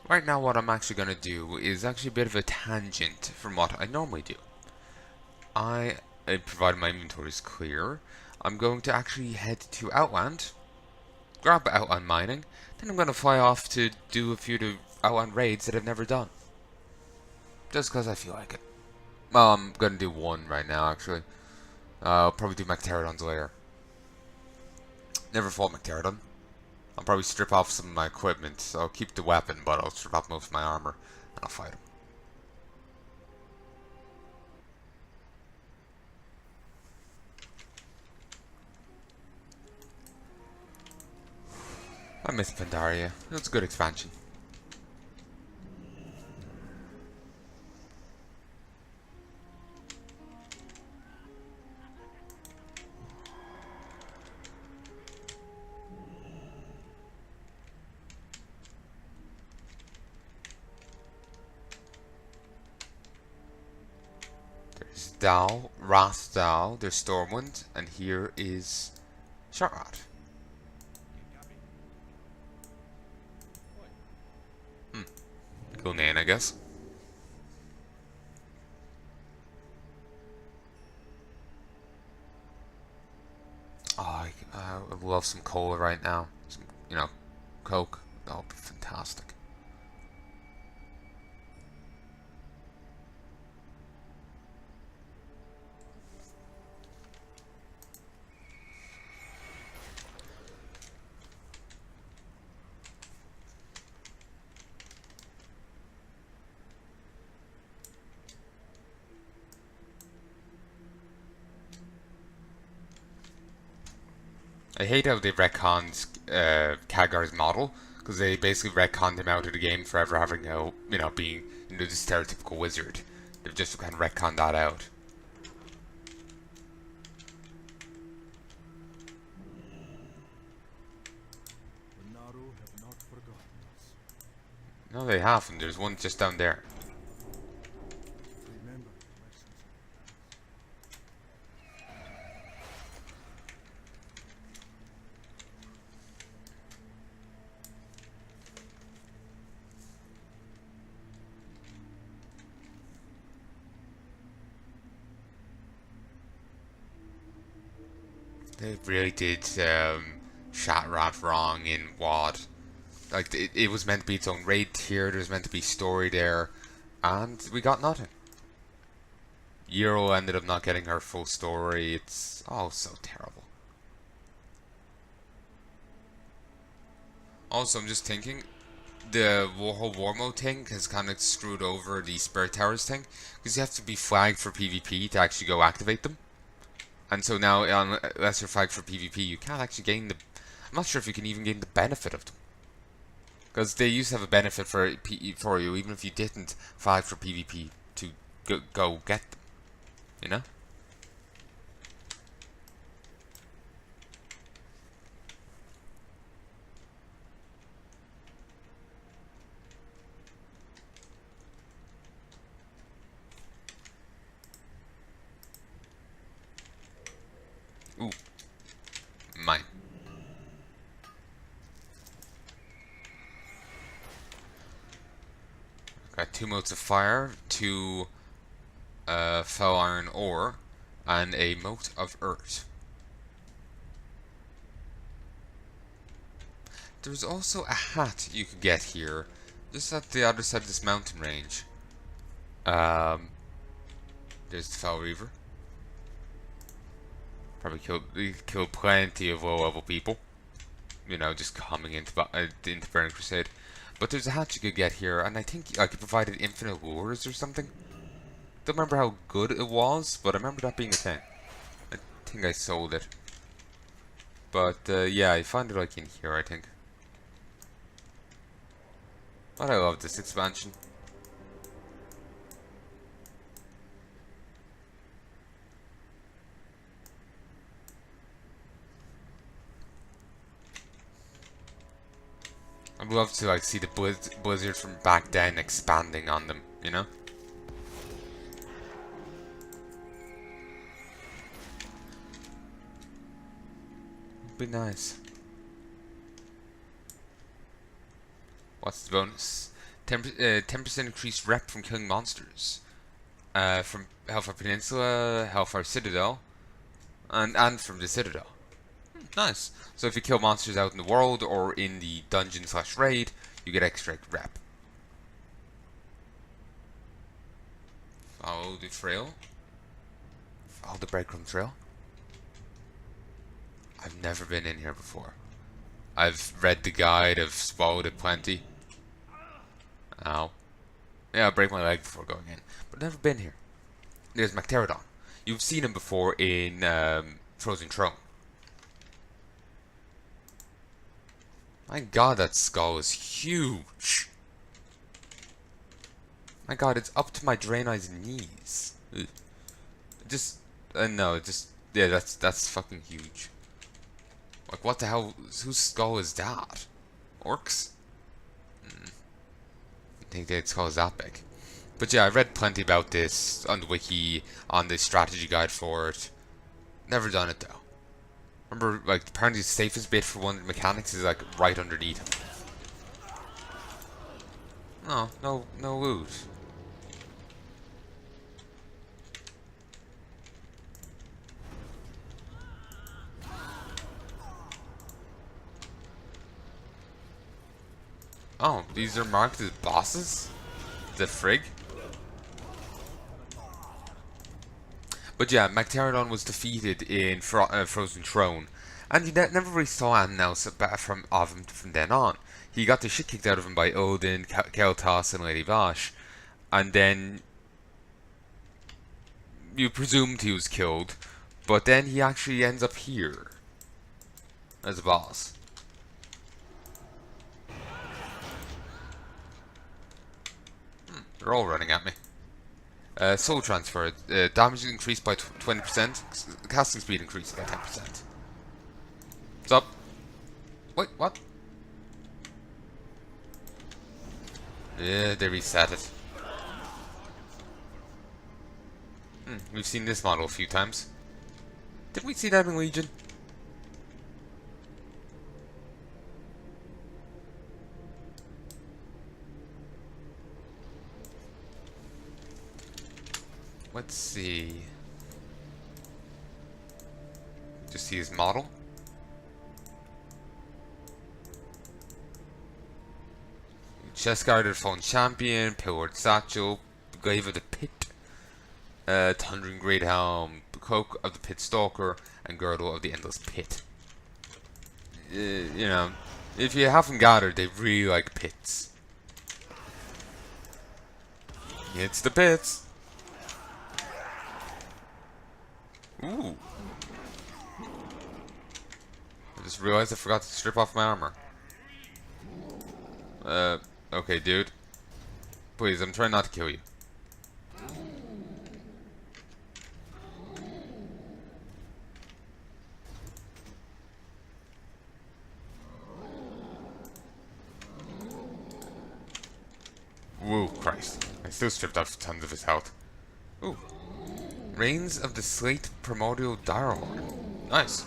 Right now what I'm actually going to do is actually a bit of a tangent from what I normally do. Provided my inventory is clear, I'm going to actually head to Outland, grab Outland Mining, then I'm going to fly off to do a few of the Outland raids that I've never done. Just because I feel like it. Well, I'm going to do one right now, actually. I'll probably do Magthendon's later. Never fought Magthendon. I'll probably strip off some of my equipment, so I'll keep the weapon, but I'll strip off most of my armor, and I'll fight him. I miss Pandaria. It's a good expansion. There's Dal, Rastdal, there's Stormwind, and here is Sharad. Cool name, I guess. Oh, I would love some cola right now. Some, Coke. That would be fantastic. I hate how they retconned Khadgar's model, because they basically retconned him out of the game forever having being the stereotypical wizard. They've just kind of retconned that out. No, they haven't. There's one just down there. They really did Shatrat wrong in WoD. Like, it was meant to be its own raid tier, there was meant to be story there, and we got nothing. Euro ended up not getting her full story. It's all so terrible. Also, I'm just thinking, the whole war mode thing has kind of screwed over the Spirit Towers thing, because you have to be flagged for PvP to actually go activate them. And so now, unless you're flagged for PvP, you can't actually gain the... I'm not sure if you can even gain the benefit of them. Because they used to have a benefit for you, even if you didn't flag for PvP to go get them. You know? Ooh. Mine. Got 2 motes of fire, 2 fell iron ore, and a mote of earth. There's also a hat you could get here, just at the other side of this mountain range. There's the Fell Reaver. Probably killed plenty of low-level people. Just coming into Burning Crusade. But there's a hat you could get here, and I think I could provide infinite lures or something. Don't remember how good it was, but I remember that being a thing. I think I sold it. But yeah, I found it like in here, I think. But I love this expansion. I'd love to like see the Blizzard from back then expanding on them, you know? It'd be nice. What's the bonus? 10% increased rep from killing monsters. From Hellfire Peninsula, Hellfire Citadel, and from the Citadel. Nice. So if you kill monsters out in the world or in the dungeon/raid, you get extra rep. Follow the trail. Follow the breadcrumb trail. I've never been in here before. I've read the guide, I've swallowed it plenty. Ow. Yeah, I'll break my leg before going in. But never been here. There's Magthendon. You've seen him before in Frozen Throne. My god, that skull is huge. My god, it's up to my Draenei's knees. Ugh. Just, no, just, yeah, that's fucking huge. Like, what the hell, whose skull is that? Orcs? I think that skull is that big. But yeah, I read plenty about this on the wiki, on the strategy guide for it. Never done it though. Remember, like, apparently the safest bit for one of the mechanics is like right underneath him. No loot. Oh, these are marked as bosses? The frig? But yeah, Magthendon was defeated in Frozen Throne, and you never really saw anything else of him from then on. He got the shit kicked out of him by Odin, Kel'Thas, and Lady Vash, and then you presumed he was killed, but then he actually ends up here as a boss. They're all running at me. Soul transfer. Damage increased by 20%. Casting speed increased by 10%. What's up? Wait, what? Yeah, they reset it. We've seen this model a few times. Didn't we see that in Legion? Let's see. Just see his model. Chest guarded fallen champion, pillared satchel, glaive of the pit, thundering great helm, cloak of the pit stalker, and girdle of the endless pit. You know, if you haven't gathered, they really like pits. It's the pits. Ooh. I just realized I forgot to strip off my armor. Okay, dude. Please, I'm trying not to kill you. Whoa, Christ. I still stripped off tons of his health. Ooh. Reigns of the Slate Primordial Direhorn. Nice.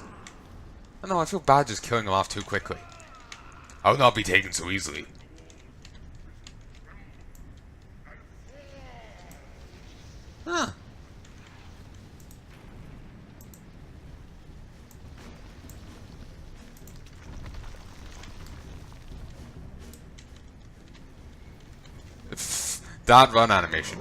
I know, I feel bad just killing him off too quickly. I'll not be taken so easily. Huh. That run animation.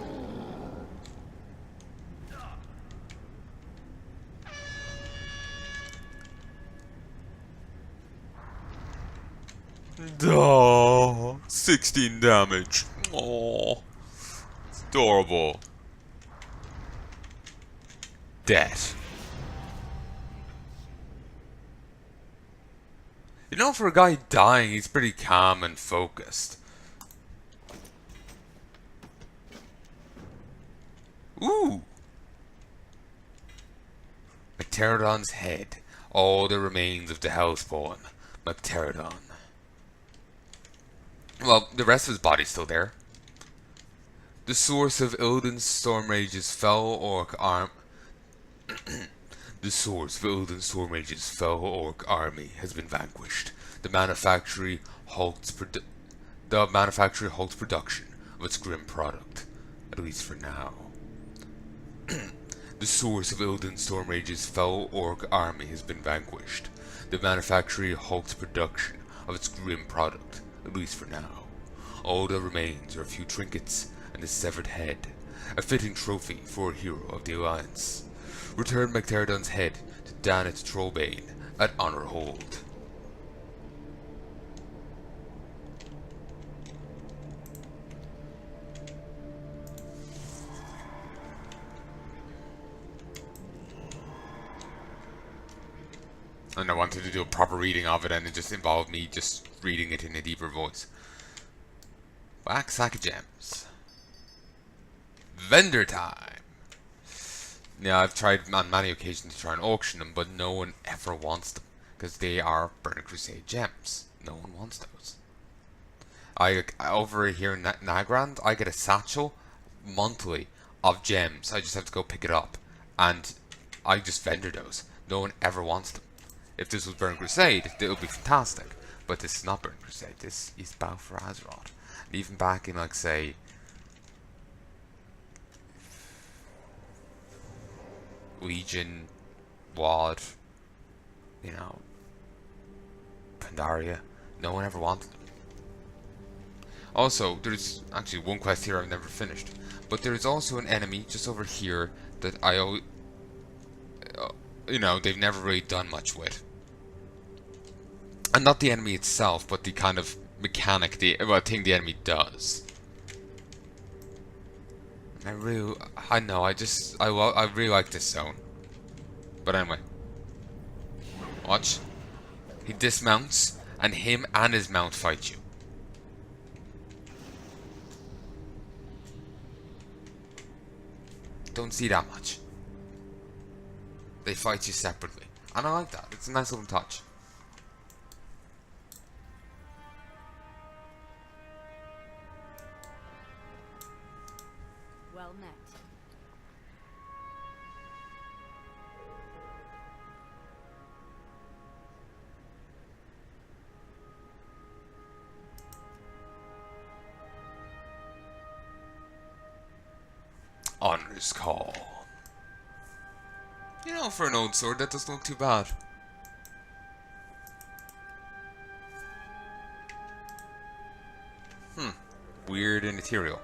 Oh, 16 damage. Oh, it's adorable. Death. You know, for a guy dying, he's pretty calm and focused. Ooh. Magthendon's head. All the remains of the Hellspawn. Magthendon. Well, the rest of his body's still there. The source of Illidan's Stormrage's fell orc arm. The source of Illidan's Stormrage's fell orc army has been vanquished. The manufactory halts The manufacturer halts production of its grim product, at least for now. The source of Illidan's Stormrage's foul orc army has been vanquished. The manufacturer halts production of its grim product, at least for now. All that remains are a few trinkets and a severed head, a fitting trophy for a hero of the Alliance. Return Magthendon's head to Daneth Trollbane at Honor Hold. And I wanted to do a proper reading of it, and it just involved me just reading it in a deeper voice. Wax sack of gems. Vendor time! Now, I've tried on many occasions to try and auction them, but no one ever wants them, because they are Burning Crusade gems. No one wants those. Over here in Nagrand, I get a satchel monthly of gems. I just have to go pick it up, and I just vendor those. No one ever wants them. If this was Burning Crusade, it would be fantastic. But this is not Burning Crusade. This is Battle for Azeroth. And even back in, like, say, Legion, WoD, you know, Pandaria, no one ever wanted them. Also, there's actually one quest here I've never finished. But there's also an enemy just over here that you know, they've never really done much with. And not the enemy itself, but the kind of mechanic, thing the enemy does. I really like this zone. But anyway. Watch. He dismounts, and him and his mount fight you. Don't see that much. They fight you separately. And I like that. It's a nice little touch. Well met. Honor's Call. You know, for an old sword, that doesn't look too bad. Weird and ethereal.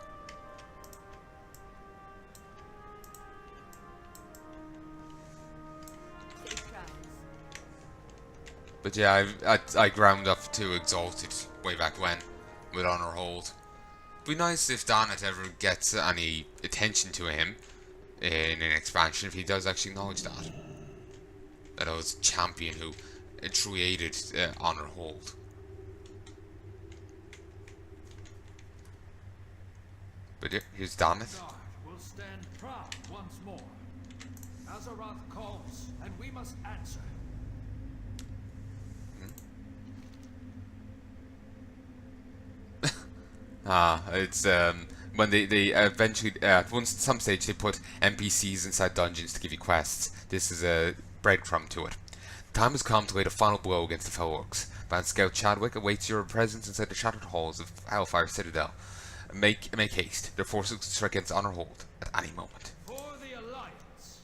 But yeah, I ground up to Exalted way back when, with Honor Hold. It'd be nice if Daneth ever gets any attention to him in an expansion, if he does actually acknowledge that. That I was a champion who created Honor Hold. But here's Daneth. Will stand proud once more. Azeroth calls, and we must answer. It's when they eventually at some stage they put NPCs inside dungeons to give you quests. This is a breadcrumb to it. The time has come to lay the final blow against the Fell Orcs. Band Scout Chadwick awaits your presence inside the shattered halls of Hellfire Citadel. Make haste. Their forces will strike against Honor Hold at any moment. For the Alliance.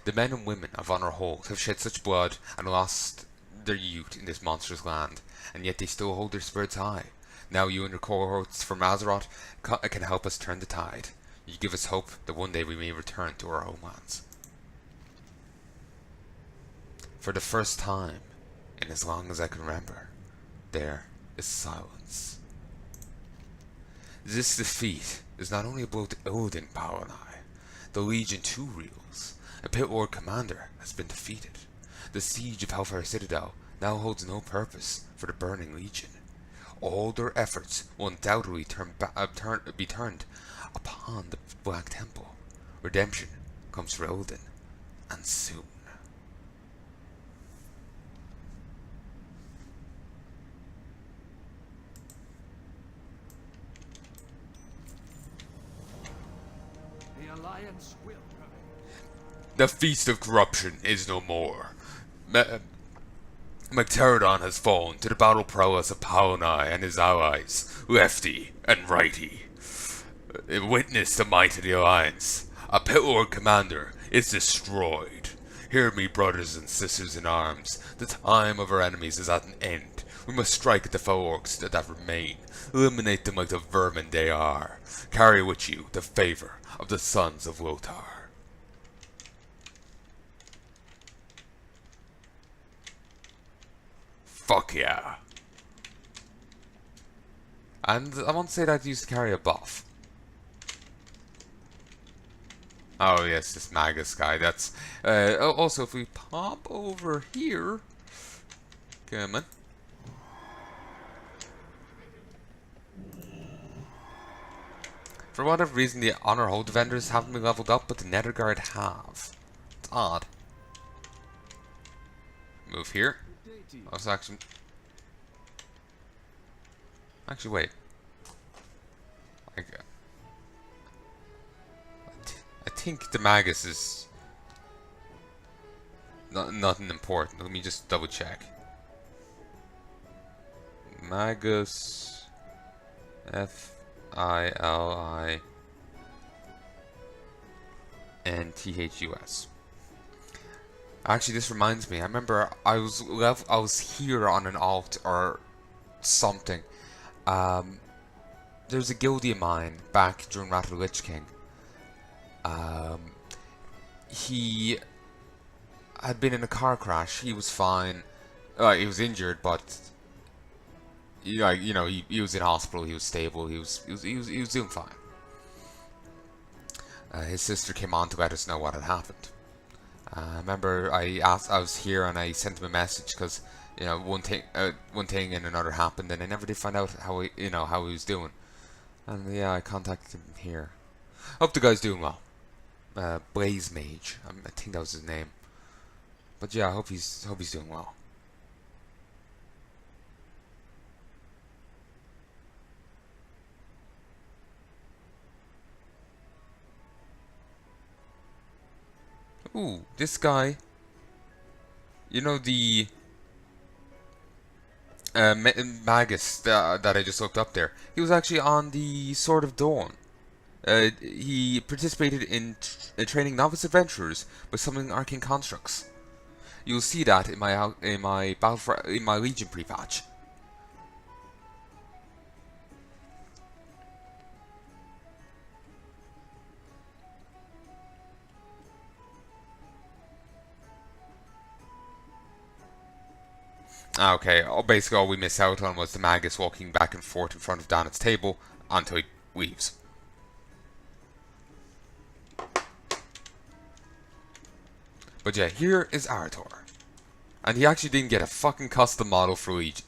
The men and women of Honor Hold have shed such blood and lost their youth in this monstrous land, and yet they still hold their spirits high. Now you and your cohorts from Azeroth can help us turn the tide. You give us hope that one day we may return to our homelands. For the first time, in as long as I can remember, there is silence. This defeat is not only a blow to Illidan, Palnai. The Legion too reels. A Pit Lord commander has been defeated. The siege of Hellfire Citadel now holds no purpose for the Burning Legion. All their efforts will undoubtedly be turned upon the Black Temple. Redemption comes for Illidan, and soon. The Alliance will prevail. The Feast of Corruption is no more. Magthendon has fallen to the battle prowess of Palnai and his allies, lefty and righty. Witness the might of the Alliance. A pillar commander is destroyed. Hear me, brothers and sisters in arms. The time of our enemies is at an end. We must strike at the foe orcs that remain. Eliminate them like the vermin they are. Carry with you the favor of the sons of Lothar. Fuck yeah. And I want to say that I used to carry a buff. Oh yes, this Magus guy. That's also if we pop over here, come on. For whatever reason, the honor hold defenders haven't been leveled up, but the Netherguard have. It's odd. Move here. Also, actually, wait. I think the Magus is nothing important. Let me just double check. Magus, Philianthus. Actually, this reminds me. I remember I was here on an alt or something. There's a guildie of mine back during Wrath of the Lich King. He had been in a car crash. He was fine. He was injured, but he was in hospital. He was stable. He was doing fine. His sister came on to let us know what had happened. I remember I was here and I sent him a message because one thing and another happened, and I never did find out how he was doing. And yeah, I contacted him here. Hope the guy's doing well. Blaze Mage, I think that was his name. But yeah, I hope he's doing well. Ooh, this guy. You know the Magus that I just looked up there. He was actually on the Sword of Dawn. He participated in training novice adventurers by summoning arcane constructs. You'll see that in my Legion pre-patch. Okay, basically all we missed out on was the Magus walking back and forth in front of Donnett's table until he leaves. But yeah, here is Arator. And he actually didn't get a fucking custom model for Legion.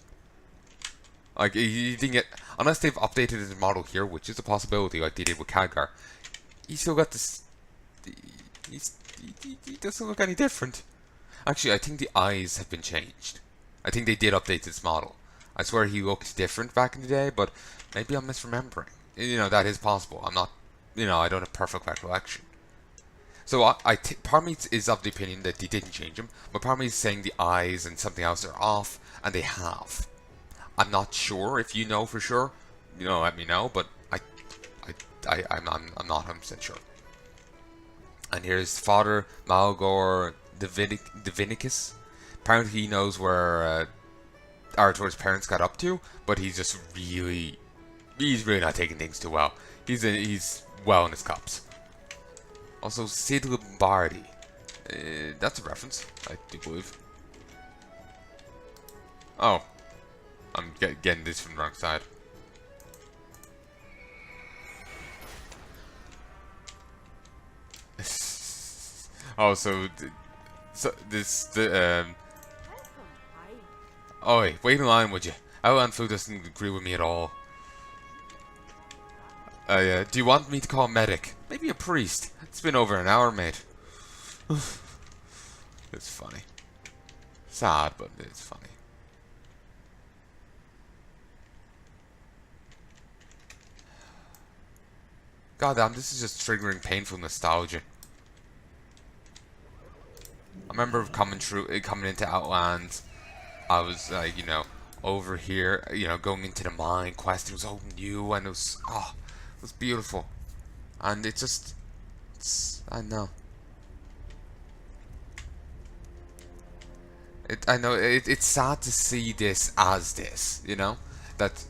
Like, he didn't get... Unless they've updated his model here, which is a possibility like they did with Khadgar. He still got this... He doesn't look any different. Actually, I think the eyes have been changed. I think they did update this model. I swear he looked different back in the day, but maybe I'm misremembering. That is possible. I'm not... I don't have perfect recollection. So part of me is of the opinion that they didn't change them, but part of me is saying the eyes and something else are off, and they have. I'm not sure. If you know for sure, let me know. But I'm not 100% sure. And here's Father Malgor Divinicus. Apparently he knows where Arator's parents got up to, but he's really not taking things too well. He's well in his cups. Also, Sid Lombardi. That's a reference, I do believe. Oh. I'm getting this from the wrong side. Oh, oh, wait in line, would you? Outland Food doesn't agree with me at all. Do you want me to call a medic? Maybe a priest. It's been over an hour, mate. It's funny. Sad, but it's funny. Goddamn, this is just triggering painful nostalgia. I remember coming into Outland I was like, over here, going into the mine quest. It was all new and it was beautiful. And I know. I know it's sad to see this as this, that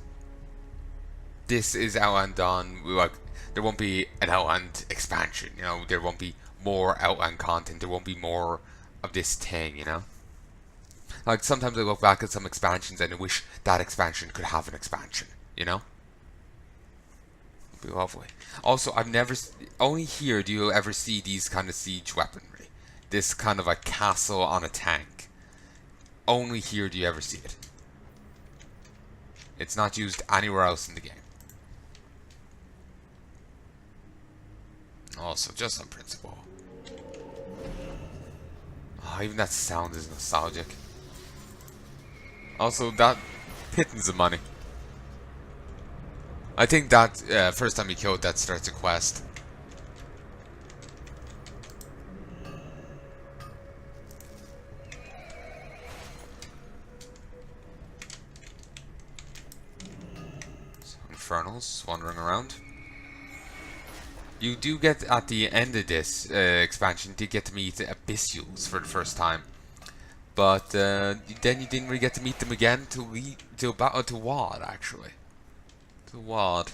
this is Outland done. Like, there won't be an Outland expansion, there won't be more Outland content, there won't be more of this thing. Like, sometimes I look back at some expansions and I wish that expansion could have an expansion, It'd be lovely. Also, only here do you ever see these kind of siege weaponry. This kind of a castle on a tank. Only here do you ever see it. It's not used anywhere else in the game. Also, just on principle. Oh, even that sound is nostalgic. Also, that pittance of money. I think that first time you kill it, that starts a quest. Infernals wandering around. You do get, at the end of this expansion, you get to meet Abyssals for the first time. But then you didn't really get to meet them again to WoD, actually. To WoD.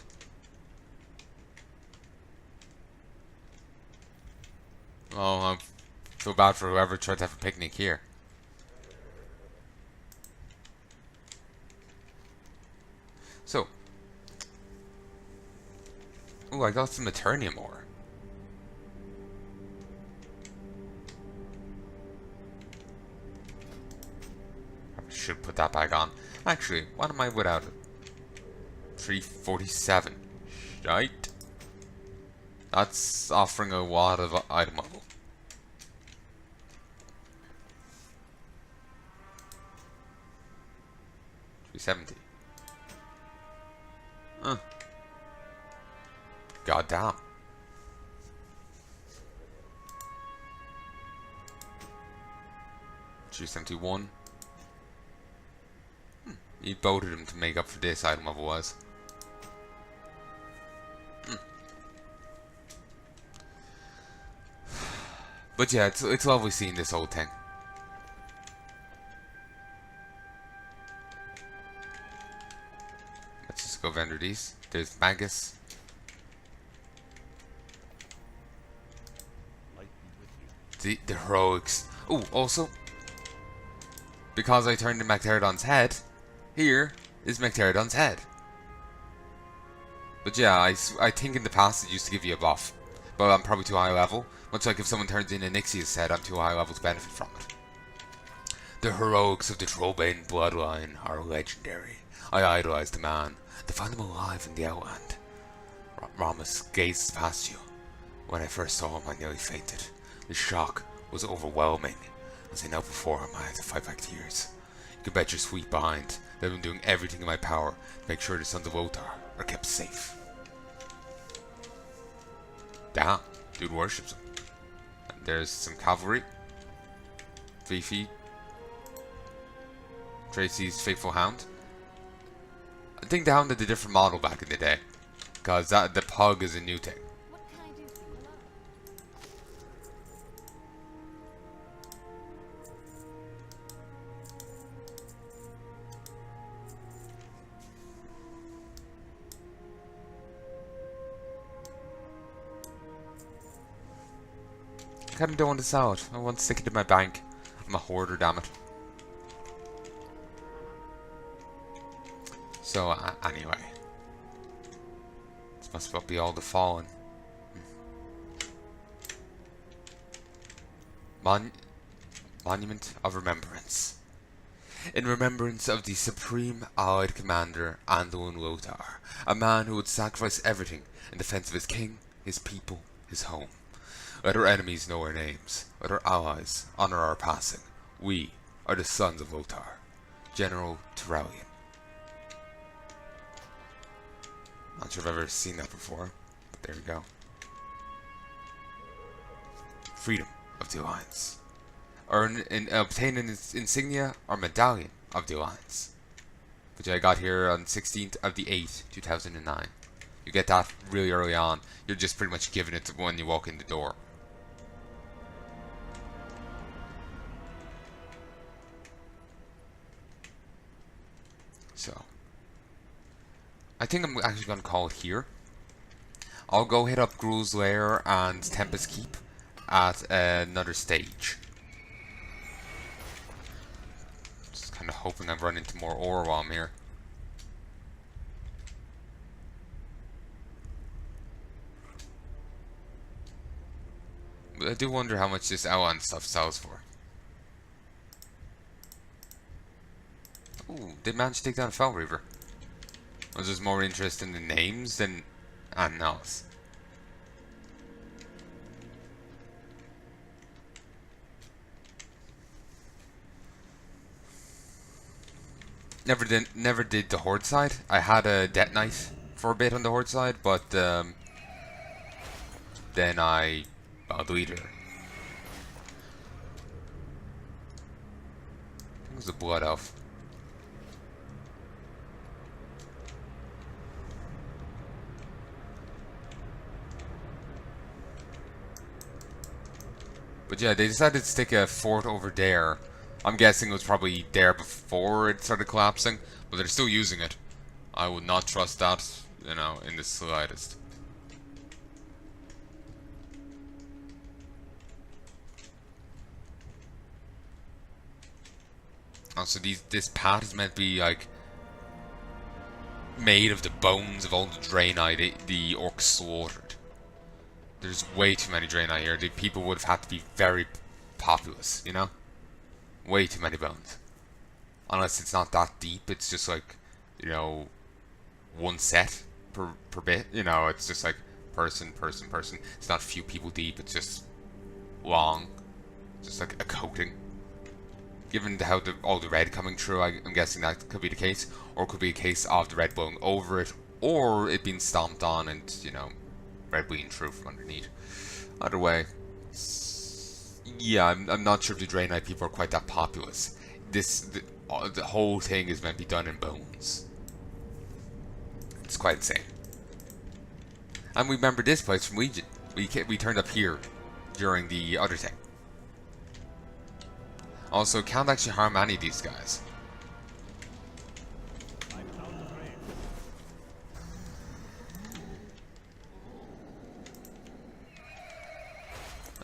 Oh, I feel bad for whoever tried to have a picnic here. So. Ooh, I got some Eternium ore. I should put that back on. Actually, what am I without it? 347. Shite. That's offering a lot of item level. $370. Huh. God damn. $371. He voted him to make up for this item otherwise. But yeah, it's lovely seeing this whole thing. Let's just go vendor these. There's Magus. The heroics. Oh, also, because I turned in Magthendon's head, here is Magthendon's head. But yeah, I think in the past it used to give you a buff, but I'm probably too high level. Much like if someone turns in a Nixia's head, I'm too high level to benefit from it. The heroics of the Trollbane bloodline are legendary. I idolized the man to find him alive in the Outland. Ramus gazed past you. When I first saw him, I nearly fainted. The shock was overwhelming. As I knelt before him, I had to fight back tears. You can bet your sweet behind that I've been doing everything in my power to make sure the Sons of Lothar are kept safe. Damn, dude worships him. And there's some cavalry. Fifi. Tracy's faithful hound. I think the hound had a different model back in the day, because the pug is a new thing. I kind of don't want to sell it. I want to stick it in my bank. I'm a hoarder, damn it. So, anyway. This must be all the fallen. Monument of Remembrance. In remembrance of the Supreme Allied Commander, Anduin Lothar, a man who would sacrifice everything in defense of his king, his people, his home. Let our enemies know our names. Let our allies honor our passing. We are the Sons of Lothar. General Terrellian. Not sure if I've ever seen that before, but there we go. Freedom of the Alliance. Obtain an insignia or medallion of the Alliance. Which I got here on 16th of the 8th, 2009. You get that really early on. You're just pretty much given it when you walk in the door. So, I think I'm actually going to call it here. I'll go hit up Gruul's Lair and Tempest Keep at another stage. Just kind of hoping I run into more ore while I'm here. But I do wonder how much this Outland stuff sells for. Ooh, did manage to take down a Fell Reaver. I was just more interested in the names than anything else. Never did the Horde side. I had a Death Knight for a bit on the Horde side, but then I deleted her. I think it was a Blood Elf. But yeah, they decided to stick a fort over there. I'm guessing it was probably there before it started collapsing, but they're still using it. I would not trust that, you know, in the slightest. Also, this path is meant to be like made of the bones of all the Draenei the orcs slaughtered. There's way too many Draenei here. The people would have had to be very populous, you know? Way too many bones. Unless it's not that deep, it's just like, you know, one set per bit. You know, it's just like person. It's not a few people deep, it's just long. Just like a coating. Given how all the red coming through, I'm guessing that could be the case. Or it could be a case of the red blowing over it, or it being stomped on and, you know, red bleeding through from underneath. Either way, yeah, I'm not sure if the Draenei people are quite that populous. The whole thing is meant to be done in bones. It's quite insane. And we remember this place from Legion. We turned up here during the other thing. Also, can't actually harm any of these guys.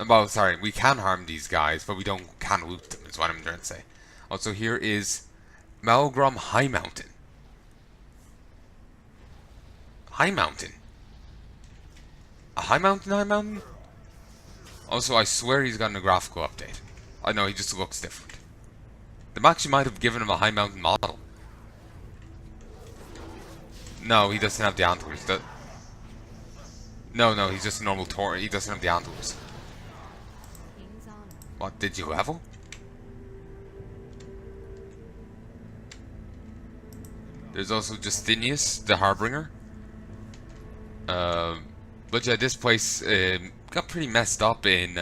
Well, sorry, we can harm these guys, but we can't loot them, is what I'm trying to say. Also, here is Malgrom High Mountain. High Mountain? A High Mountain, High Mountain? Also, I swear he's gotten a graphical update. I know, he just looks different. They actually might have given him a High Mountain model. No, he doesn't have the antlers. No, he's just a normal Taur. He doesn't have the antlers. What, did you level? There's also Justinius, the Harbinger. But yeah, this place got pretty messed up in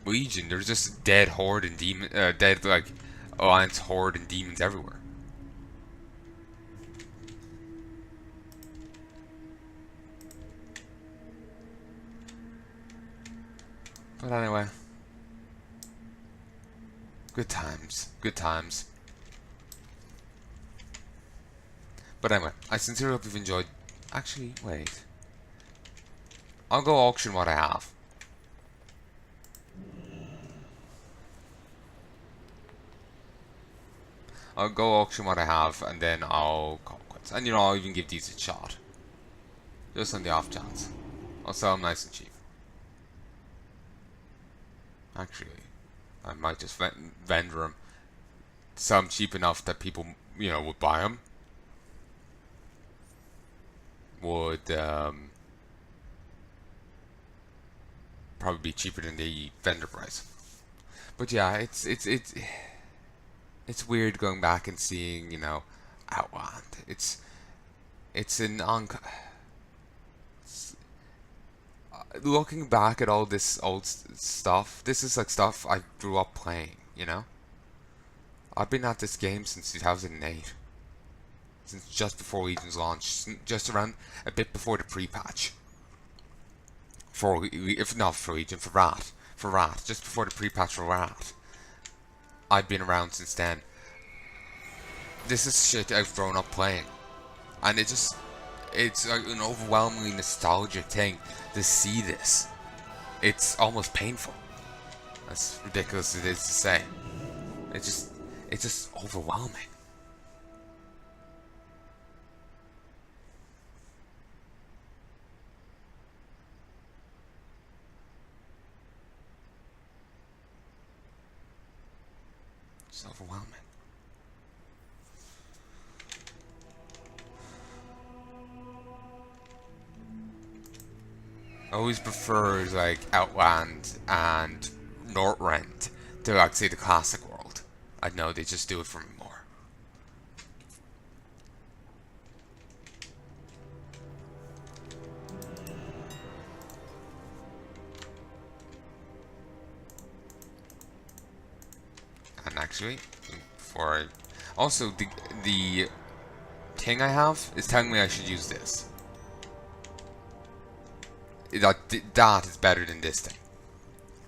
Legion. There's just dead horde and demon, dead like Alliance horde and demons everywhere. But anyway, good times, good times. But anyway, I sincerely hope you've enjoyed. Actually, wait. I'll go auction what I have. I'll go auction what I have, and then I'll call quits. And you know, I'll even give these a shot. Just on the off chance. I'll sell them nice and cheap. Actually, I might just vendor them. Sell them cheap enough that people, you know, would buy them. Would probably be cheaper than the vendor price. But yeah, it's weird going back and seeing, you know, Outland. It's an looking back at all this old stuff. This is like stuff I grew up playing. you know? I've been at this game since 2008. Since just before Legion's launch. Just around a bit before the pre-patch. If not for Legion, for Rat. For Rat. Just before the pre-patch for Rat. I've been around since then. This is shit I've grown up playing. And it's like an overwhelmingly nostalgic thing to see this. It's almost painful. As ridiculous as it is to say. It's just overwhelming. It's overwhelming. I always prefer like Outland and Northrend to like say the classic world. I know they just do it for me more. And actually, before I also the thing I have is telling me I should use this. That is better than this thing.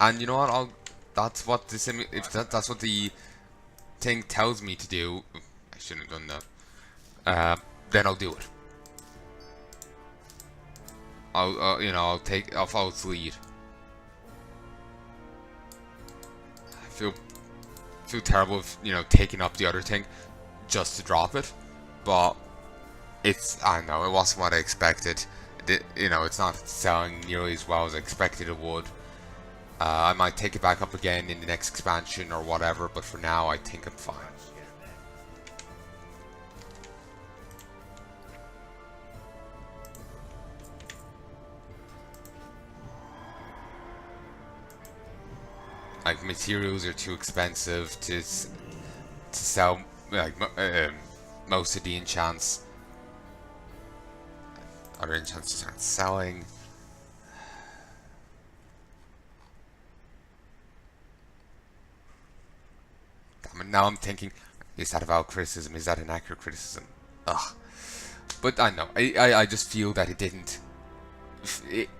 And you know what? That's what the that's what the thing tells me to do. I shouldn't have done that. Then I'll do it. I'll follow its lead. I feel terrible of taking up the other thing just to drop it, but I don't know, it wasn't what I expected. It's not selling nearly as well as I expected it would. I might take it back up again in the next expansion or whatever, but for now I think I'm fine. Like, materials are too expensive to sell, like, most of the enchants. Other enchants aren't selling. Damn it, now I'm thinking, is that a valid criticism? Is that an accurate criticism? Ugh. But I know, I just feel that it didn't,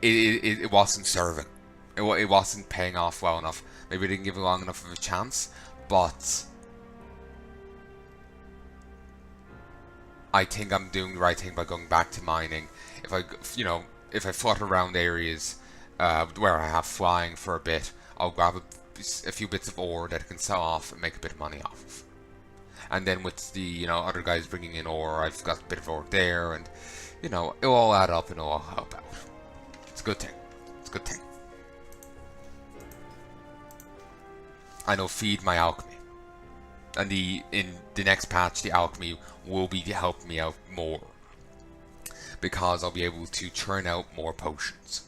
it wasn't serving. It wasn't paying off well enough. Maybe I didn't give it long enough of a chance, but I think I'm doing the right thing by going back to mining. If I flutter around areas where I have flying for a bit, I'll grab a few bits of ore that I can sell off and make a bit of money off of. And then with the other guys bringing in ore, I've got a bit of ore there, and it'll all add up and it'll all help out. It's a good thing. It's a good thing. I know, feed my alchemy. And in the next patch, the alchemy will be helping me out more, because I'll be able to churn out more potions.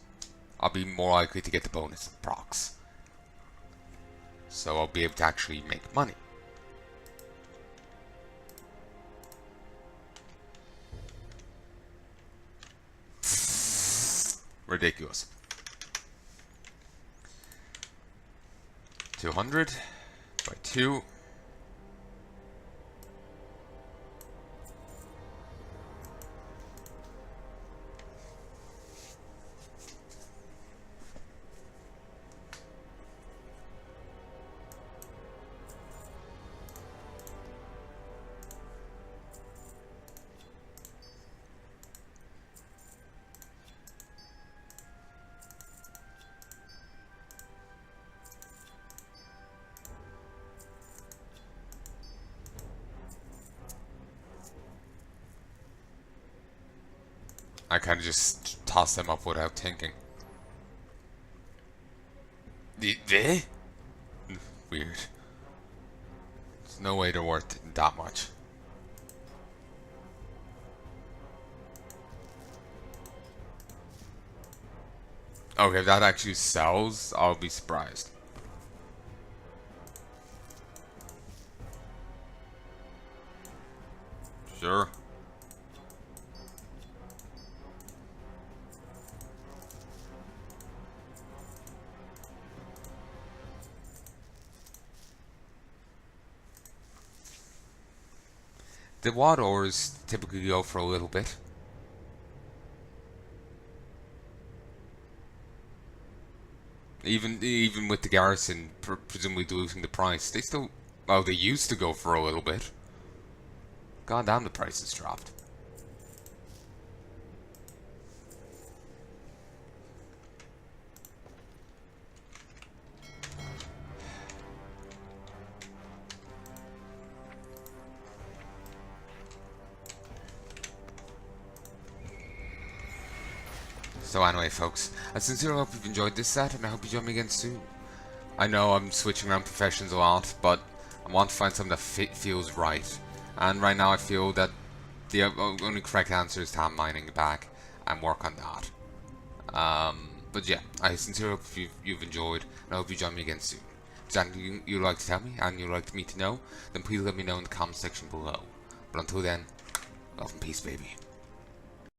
I'll be more likely to get the bonus procs, so I'll be able to actually make money. Ridiculous. 200 by 2. I kind of just toss them up without thinking. Weird. There's no way they're worth that much. Okay, if that actually sells, I'll be surprised. Sure. The WAD ores typically go for a little bit. Even with the garrison presumably losing the price, they still, well, they used to go for a little bit. God damn, the price has dropped. So anyway, folks, I sincerely hope you've enjoyed this set, and I hope you join me again soon. I know I'm switching around professions a lot, but I want to find something that feels right. And right now I feel that the only correct answer is time mining back and work on that. But yeah, I sincerely hope you've enjoyed, and I hope you join me again soon. If there's anything you'd like to tell me, and you'd like me to know, then please let me know in the comment section below. But until then, love and peace, baby.